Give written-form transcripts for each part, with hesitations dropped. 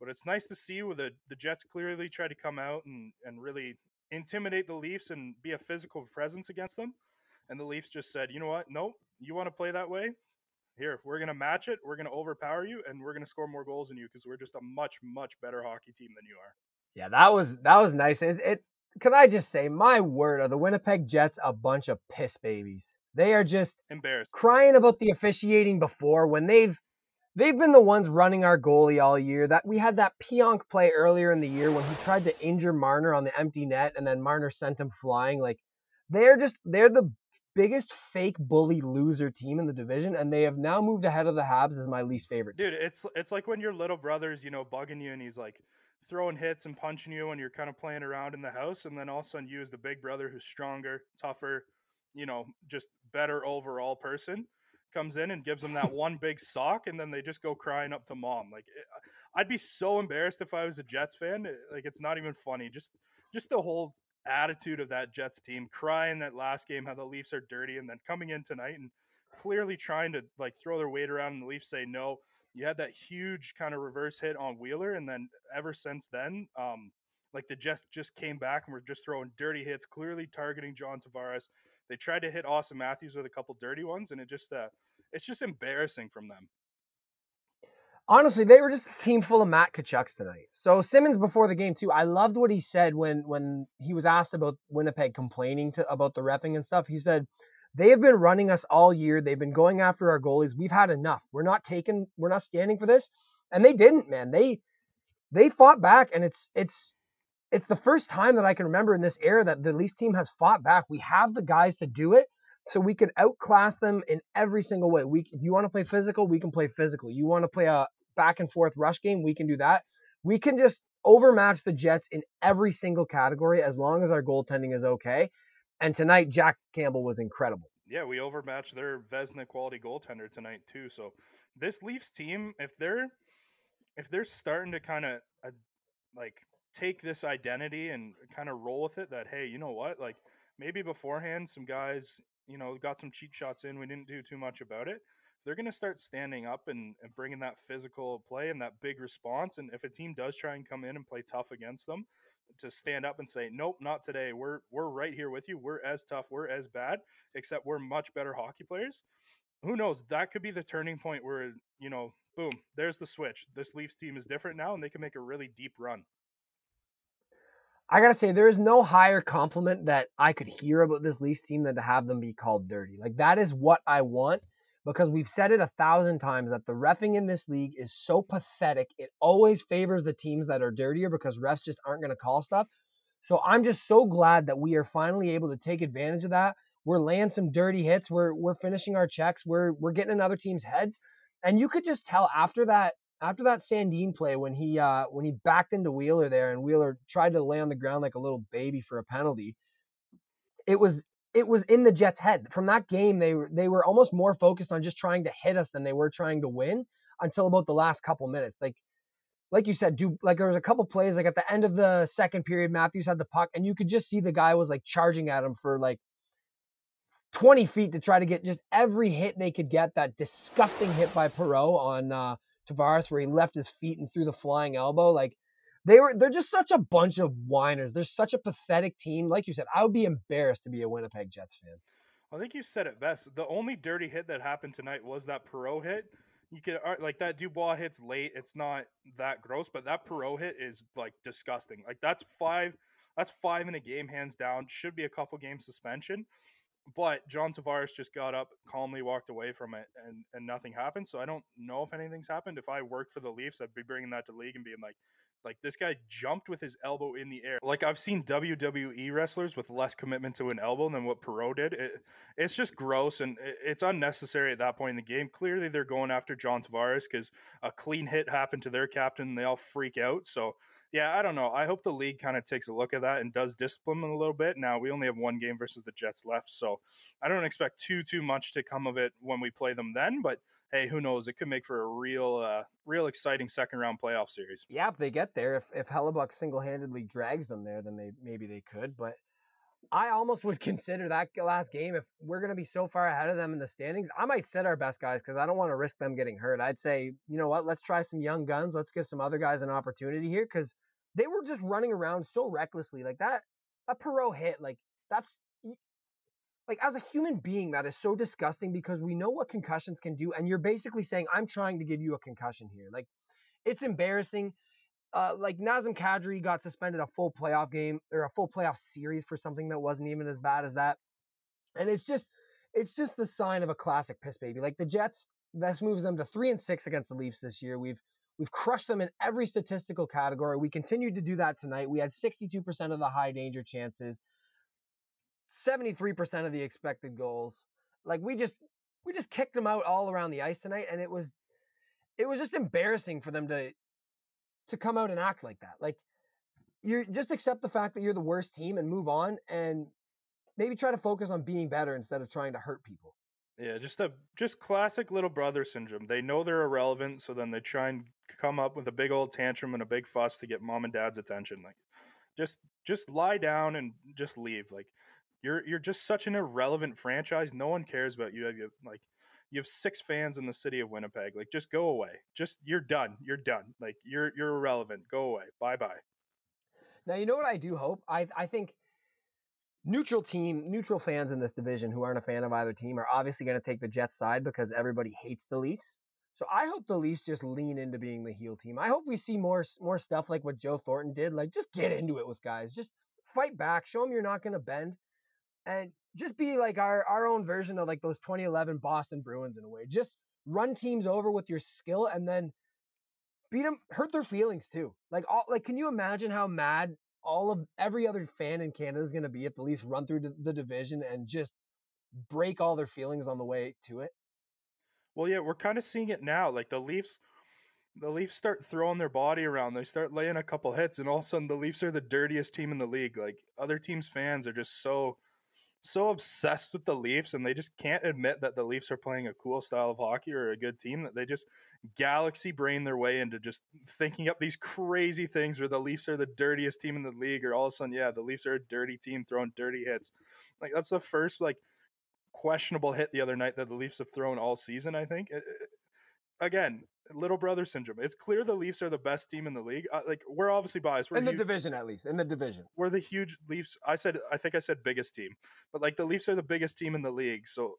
But it's nice to see where the Jets clearly try to come out and really intimidate the Leafs and be a physical presence against them. And the Leafs just said, you know what? Nope. You want to play that way? Here, we're going to match it. We're going to overpower you, and we're going to score more goals than you because we're just a much, much better hockey team than you are. Yeah, that was nice. Can I just say, my word, are the Winnipeg Jets a bunch of piss babies? They are just Embarrassed. crying about the officiating before when they've been the ones running our goalie all year. That we had that Pionk play earlier in the year when he tried to injure Marner on the empty net, and then Marner sent him flying. Like they're the biggest fake bully loser team in the division, and they have now moved ahead of the Habs as my least favorite team. Dude, it's like when your little brother's, bugging you and he's like throwing hits and punching you when you're kind of playing around in the house, and then all of a sudden you as the big brother who's stronger, tougher, just better overall person comes in and gives them that one big sock, and then they just go crying up to mom. Like I'd be so embarrassed if I was a Jets fan. Like it's not even funny. Just the whole attitude of that Jets team, crying that last game how the Leafs are dirty, and then coming in tonight and clearly trying to like throw their weight around, and the Leafs say no. You had that huge kind of reverse hit on Wheeler, and then ever since then, like the Jets just came back and were just throwing dirty hits, clearly targeting John Tavares. They tried to hit Austin Matthews with a couple dirty ones, and it's just embarrassing from them. Honestly, they were just a team full of Matt Kachucks tonight. So Simmons before the game too, I loved what he said when he was asked about Winnipeg complaining about the reffing and stuff. He said, they have been running us all year. They've been going after our goalies. We've had enough. We're not standing for this. And they didn't, man. They fought back, and it's the first time that I can remember in this era that the Leafs team has fought back. We have the guys to do it. So we can outclass them in every single way. Do you want to play physical? We can play physical. You want to play a back and forth rush game? We can do that. We can just overmatch the Jets in every single category as long as our goaltending is okay. And tonight, Jack Campbell was incredible. Yeah, we overmatched their Vezina quality goaltender tonight too. So this Leafs team, if they're starting to kind of like take this identity and kind of roll with it, that hey, you know what, like maybe beforehand some guys got some cheap shots in, we didn't do too much about it. If they're going to start standing up and bringing that physical play and that big response, and if a team does try and come in and play tough against them, to stand up and say, nope, not today. We're right here with you. We're as tough. We're as bad, except we're much better hockey players. Who knows? That could be the turning point where, boom, there's the switch. This Leafs team is different now, and they can make a really deep run. I got to say, there is no higher compliment that I could hear about this Leafs team than to have them be called dirty. Like, that is what I want, because we've said it 1,000 times that the reffing in this league is so pathetic. It always favors the teams that are dirtier because refs just aren't going to call stuff. So I'm just so glad that we are finally able to take advantage of that. We're laying some dirty hits. We're finishing our checks. We're getting in other teams' heads. And you could just tell after that Sandin play when he backed into Wheeler there and Wheeler tried to lay on the ground like a little baby for a penalty, it was in the Jets' head. From that game, they were almost more focused on just trying to hit us than they were trying to win until about the last couple minutes. Like you said, there was a couple plays, like at the end of the second period, Matthews had the puck, and you could just see the guy was like charging at him for like 20 feet to try to get just every hit they could get. That disgusting hit by Perreault on Tavares where he left his feet and threw the flying elbow. Like they're just such a bunch of whiners. They're such a pathetic team. Like you said, I would be embarrassed to be a Winnipeg Jets fan. I think you said it best. The only dirty hit that happened tonight was that Perreault hit. You could like that Dubois hits late. It's not that gross, but that Perreault hit is like disgusting. Like that's five in a game, hands down. Should be a couple game suspension. But John Tavares just got up, calmly walked away from it, and nothing happened. So I don't know if anything's happened. If I worked for the Leafs, I'd be bringing that to the league and being like this guy jumped with his elbow in the air. Like I've seen WWE wrestlers with less commitment to an elbow than what Perreault did. It's just gross, and it's unnecessary at that point in the game. Clearly they're going after John Tavares because a clean hit happened to their captain and they all freak out. So yeah, I don't know. I hope the league kind of takes a look at that and does discipline them a little bit. Now, we only have one game versus the Jets left, so I don't expect too much to come of it when we play them then. But hey, who knows? It could make for a real exciting second-round playoff series. Yeah, if they get there. If Hellebuck single-handedly drags them there, then maybe they could. But I almost would consider that last game, if we're going to be so far ahead of them in the standings, I might set our best guys because I don't want to risk them getting hurt. I'd say, you know what, let's try some young guns. Let's give some other guys an opportunity here because they were just running around so recklessly. Like that Perot hit, like that's like as a human being, that is so disgusting because we know what concussions can do. And you're basically saying, I'm trying to give you a concussion here. Like it's embarrassing. Like Nazem Kadri got suspended a full playoff game or a full playoff series for something that wasn't even as bad as that. And it's just the sign of a classic piss baby. Like the Jets, this moves them to 3-6 against the Leafs this year. We've crushed them in every statistical category. We continued to do that tonight. We had 62% of the high danger chances, 73% of the expected goals. Like we just kicked them out all around the ice tonight, and it was just embarrassing for them to come out and act like that. Like you just accept the fact that you're the worst team and move on and maybe try to focus on being better instead of trying to hurt people. Yeah, just classic little brother syndrome. They know they're irrelevant, so then they try and come up with a big old tantrum and a big fuss to get mom and dad's attention. Like just lie down and just leave. Like you're just such an irrelevant franchise. No one cares about you. You have 6 fans in the city of Winnipeg. Like just go away. Just you're done. You're done. Like you're irrelevant. Go away. Bye-bye. Now, you know what I do hope? I think neutral fans in this division who aren't a fan of either team are obviously going to take the Jets side because everybody hates the Leafs. So I hope the Leafs just lean into being the heel team. I hope we see more stuff like what Joe Thornton did. Like just get into it with guys. Just fight back. Show them you're not going to bend. And just be like our own version of like those 2011 Boston Bruins in a way. Just run teams over with your skill and then beat them, hurt their feelings too. Like can you imagine how mad every other fan in Canada is going to be if the Leafs run through the division and just break all their feelings on the way to it? Well, yeah, we're kind of seeing it now. Like the Leafs start throwing their body around. They start laying a couple hits, and all of a sudden the Leafs are the dirtiest team in the league. Like other teams' fans are just so obsessed with the Leafs, and they just can't admit that the Leafs are playing a cool style of hockey or a good team, that they just galaxy brain their way into just thinking up these crazy things where the Leafs are the dirtiest team in the league, or all of a sudden, yeah, the Leafs are a dirty team throwing dirty hits. Like that's the first like questionable hit the other night that the Leafs have thrown all season, I think. Again, little brother syndrome. It's clear the Leafs are the best team in the league. Like we're obviously biased. We're in the division, at least in the division. We're the huge Leafs. I think I said biggest team, but like the Leafs are the biggest team in the league. So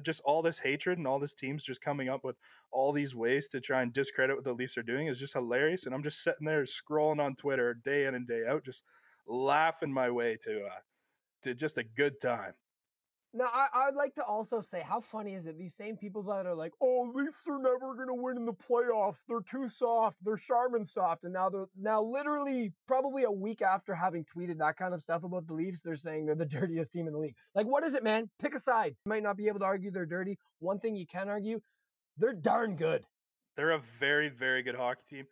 just all this hatred and all this teams just coming up with all these ways to try and discredit what the Leafs are doing is just hilarious. And I'm just sitting there scrolling on Twitter day in and day out, just laughing my way to just a good time. Now, I'd like to also say, how funny is it? These same people that are like, oh, Leafs are never going to win in the playoffs. They're too soft. They're Charmin soft. And now literally probably a week after having tweeted that kind of stuff about the Leafs, they're saying they're the dirtiest team in the league. Like, what is it, man? Pick a side. You might not be able to argue they're dirty. One thing you can argue, they're darn good. They're a very, very good hockey team.